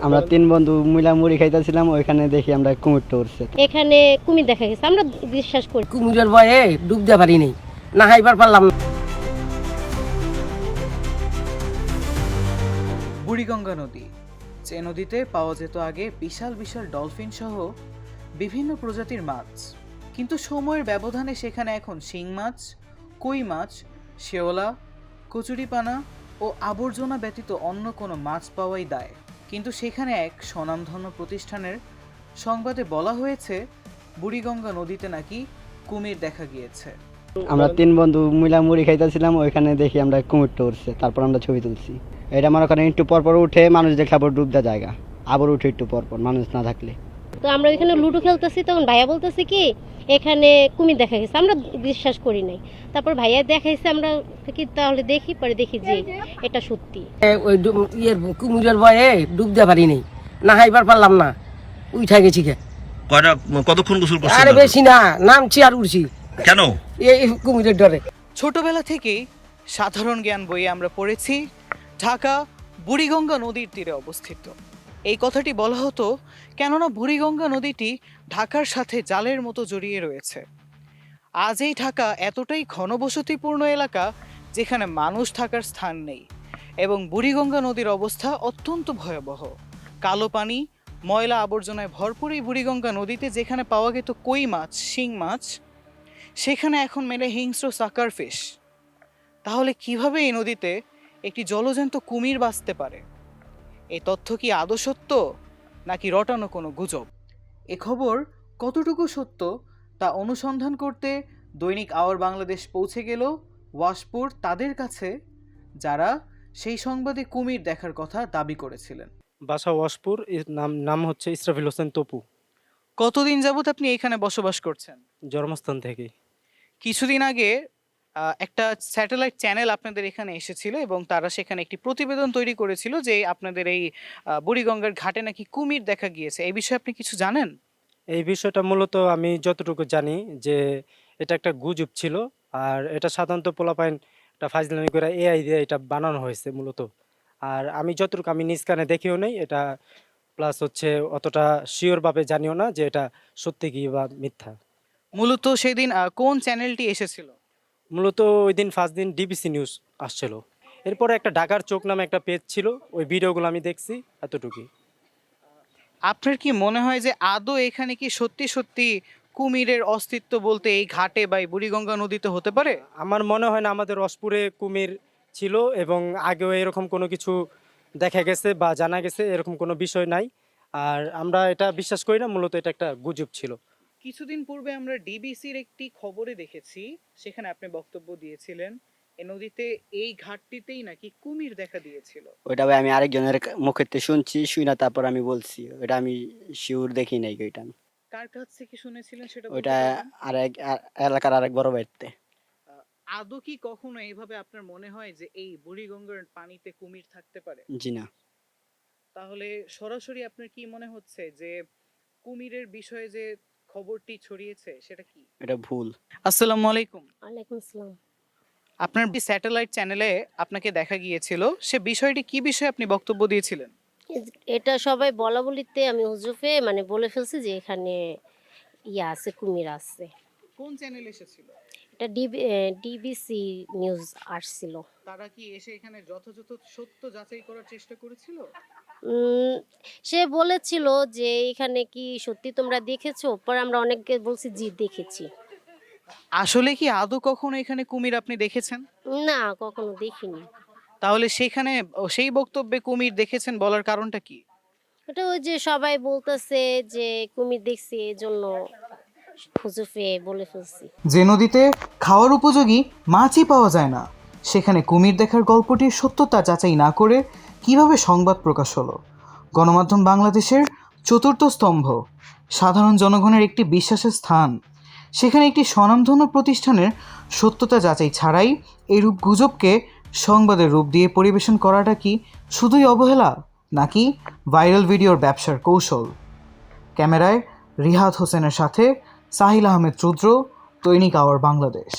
আমরা তিন বন্ধু মিলা মুড়ি খাইতেছিলাম, ওইখানে দেখি আমরা কুমিরটা উঠছে। এখানে কুমির দেখা গেছে, আমরা বিশ্বাস করি। কুমিরের ভয়ে ডুব দিতে পারি নাই, না হাইবার পারলাম না। বুড়িগঙ্গা নদী, যে নদীতে পাওয়া যেত আগে বিশাল বিশাল ডলফিন সহ বিভিন্ন প্রজাতির মাছ, কিন্তু সময়ের ব্যবধানে সেখানে এখন শিং মাছ, কই মাছ, শেওলা, কচুরিপানা ও আবর্জনা ব্যতীত অন্য কোনো মাছ পাওয়াই দায়। কিন্তু সেখানে এক স্বনামধন্য প্রতিষ্ঠানের সংবাদে বলা হয়েছে বুড়িগঙ্গা নদীতে নাকি কুমির দেখা গিয়েছে। আমরা তিন বন্ধু মিলা মুড়ি খাইতেছিলাম, ওইখানে দেখি আমরা কুমিরটা উঠছে, তারপর আমরা ছবি তুলছি। এটা আমার ওখানে একটু পরপর উঠে, মানুষ দেখলে আবার ডুব দেওয়া জায়গা, আবার উঠে একটু পরপর মানুষ না থাকলে। তো আমরা এখানে লুডো খেলতেছি, তখন ভাইয়া বলতেছে কি এখানে কুমির দেখা গেছে, আমরা বিশ্বাস করি নাই। তারপর ভাইয়া দেখাইছে, আমরা কি তাহলে দেখি, পরে দেখি যে এটা সত্যি। ওই কুমিরের ভয়ে ডুব দিতে পারি নাই, না হাইবার পারলাম না, উঠে গেছি। কতক্ষণ গোসল করছেন? আরে বেশি না, নামছি আর উঠছি। কেন? এই কুমিরের ডরে। ছোটবেলা থেকেই সাধারণ জ্ঞান বইয়ে আমরা পড়েছি ঢাকা বুড়িগঙ্গা নদীর তীরে অবস্থিত। এই কথাটি বলা হতো কেননা বুড়িগঙ্গা নদীটি ঢাকার সাথে জালের মতো জড়িয়ে রয়েছে। আজ এই ঢাকা এতটাই ঘনবসতিপূর্ণ এলাকা যেখানে মানুষ থাকার স্থান নেই, এবং বুড়িগঙ্গা নদীর অবস্থা অত্যন্ত ভয়াবহ। কালো পানি, ময়লা আবর্জনায় ভরপুর এই বুড়িগঙ্গা নদীতে যেখানে পাওয়া যেত কই মাছ, শিং মাছ, সেখানে এখন মেলে হিংস্র সাকার ফিশ। তাহলে কিভাবে এই নদীতে একটি জলজ্যান্ত কুমির বাঁচতে পারে? এই তথ্য কি আদৌ সত্য নাকি রটানো কোনো গুজব? এ খবর কতটুকু সত্য তা অনুসন্ধান করতে দৈনিক আওয়ার বাংলাদেশ পৌঁছে গেল ওয়াশপুর তাদের কাছে, যারা সেই সংবাদে কুমির দেখার কথা দাবি করেছিলেন। বাসা ওয়াশপুর, এর নাম হচ্ছে ইসরাফিল হোসেন তপু। কতদিন যাবত আপনি এখানে বসবাস করছেন? জন্মস্থান থেকে। কিছুদিন আগে একটা স্যাটেলাইট চ্যানেল আপনাদের এখানে এসেছিল এবং তারা সেখানে একটি প্রতিবেদন তৈরি করেছিল যে আপনাদের এই বুড়িগঙ্গার ঘাটে নাকি কুমির দেখা গিয়েছে। এই বিষয়ে আপনি কিছু জানেন? এই বিষয়টা মূলত আমি যতটুকু জানি যে এটা একটা গুজব ছিল, আর এটা সাধারণত পোলাপাইন একটা ফাইজলামি করে এআই দিয়ে এটা বানানো হয়েছে মূলত। আর আমি যতটুকু আমি নিজ কানে দেখিও নাই এটা, প্লাস হচ্ছে অতটা শিওরভাবে জানিও না যে এটা সত্যি কি বা মিথ্যা। মূলত সেদিন কোন চ্যানেলটি এসেছিল? মূলত ওই দিন ফার্স্ট দিন ডিবিসি নিউজ আসছিল, এরপরে একটা ঢাকার চোখ নামে একটা পেজ ছিল, ওই ভিডিওগুলো আমি দেখছি, এতটুকুই। আপনার কি মনে হয় যে আদৌ এখানে কি সত্যি সত্যি কুমিরের অস্তিত্ব বলতে এই ঘাটে বা এই বুড়িগঙ্গা নদীতে হতে পারে? আমার মনে হয় না আমাদের রসপুরে কুমির ছিল, এবং আগেও এরকম কোনো কিছু দেখা গেছে বা জানা গেছে এরকম কোনো বিষয় নাই। আর আমরা এটা বিশ্বাস করি না, মূলত এটা একটা গুজব ছিল। কিছুদিন পূর্বে আমরা ডিবিসির একটি খবরে দেখেছি, সেখানে আপনি বক্তব্য দিয়েছিলেন এই নদীতে এই ঘাটটিতেই নাকি কুমির দেখা দিয়েছিল। ওইটা ভাই আমি আরেকজনের মুখেতে শুনছি, শুই না তারপর আমি বলছি, ওইটা আমি শিওর দেখি নাই। ওইটা আমি কার কাছ থেকে শুনেছিলেন সেটা বলতে ওইটা পারবেন? এলাকার আরেক বড় ভাইতে। আদৌ কি কখনো এইভাবে আপনার মনে হয় যে এই বুড়িগঙ্গার পানিতে কুমির থাকতে পারে? জি না। তাহলে সরাসরি আপনার কি মনে হচ্ছে যে কুমিরের বিষয়ে যে খবরটি ছড়িয়েছে সেটা কি? এটা ভুল। আসসালামু আলাইকুম। ওয়ালাইকুম আসসালাম। আপনার স্যাটেলাইট চ্যানেলে আপনাকে দেখা গিয়েছিল, সে বিষয়টি কি বিষয়ে আপনি বক্তব্য দিয়েছিলেন? এটা সবাই বলা বলিতে আমি হুজুফে মানে বলে ফেলছি যে এখানে ইয়া আছে, কুমির আছে। কোন চ্যানেল এসেছিল? এটা ডিবিসি নিউজ আসছিল। তারা কি এসে এখানে যথাযথ সত্য যাচাই করার চেষ্টা করেছিল? উম, সে বলেছিল যে এখানে কি সত্যি তোমরা দেখেছো, পর আমরা অনেককে বলছি জি দেখেছি। আসলে কি আদৌ কখনো এখানে কুমির আপনি দেখেছেন? না, কখনো দেখিনি। তাহলে সেখানে সেই বক্তব্যে কুমির দেখেছেন বলার কারণটা কি? এটা ওই যে সবাই বলতেছে যে কুমির দেখছি, এজন্য হুজুফে বলে ফেলছি। যে নদীতে খাওয়ার উপযোগী মাছই পাওয়া যায় না, সেখানে কুমির দেখার গল্পটির সত্যতা যাচাই না করে কিভাবে সংবাদ প্রকাশ হলো? গণমাধ্যম বাংলাদেশের চতুর্থ স্তম্ভ, সাধারণ জনগণের একটি বিশ্বাসের স্থান, সেখানে একটি স্বনামধন্য প্রতিষ্ঠানের সত্যতা যাচাই ছাড়াই এরূপ গুজবকে সংবাদের রূপ দিয়ে পরিবেশন করাটা কি শুধুই অবহেলা, নাকি ভাইরাল ভিডিওর ব্যবসার কৌশল? ক্যামেরায় রিহাত হোসেনের সাথে সাহিল আহমেদ রুদ্র, দৈনিক আওয়ার বাংলাদেশ।